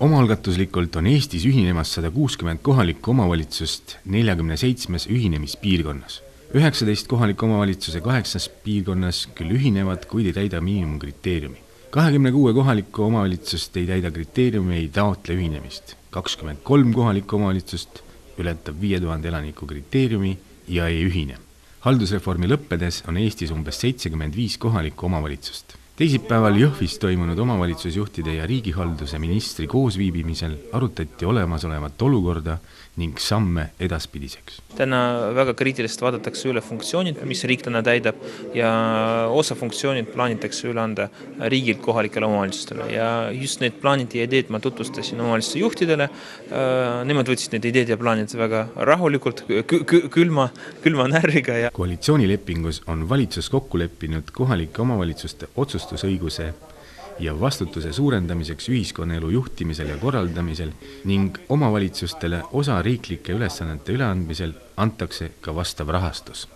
Omaalgatuslikult on Eestis ühinemas 160 kohalikku omavalitsust 47 ühinemispiirkonnas. 19 kohaliku omavalitsuse 8 piirkonnas küll ühinevad, kuid ei täida miinimumkriteeriumi. 26 kohalikku omavalitsust ei täida kriteeriumi, ei taotle ühinemist. 23 kohalikku omavalitsust ületab 5000 elaniku kriteeriumi ja ei ühine. Haldusreformi lõppedes on Eestis umbes 75 kohalikku omavalitsust. Teisipäeval Jõhvis toimunud omavalitsusjuhtide ja riigihalduse ministri koosviibimisel arutati olemasolevat olukorda ning samme edaspidiseks. Täna väga kriitiliselt vaadatakse üle funktsioonid, mis riik täna täidab, ja osa funktsioonid plaanitakse üle anda riigilt kohalikele omavalitsustele. Ja just need plaanid ja ideed ma tutvustasin omavalitsuse juhtidele. Nemad võtsid need ideed ja plaanid väga rahulikult, külma närviga. Ja koalitsioonilepingus on valitsus kokku leppinud kohalike omavalitsuste otsustusõiguse ja vastutuse suurendamiseks ühiskonnaelu juhtimisel ja korraldamisel ning omavalitsustele osa riiklike ülesannete üleandmisel antakse ka vastav rahastus.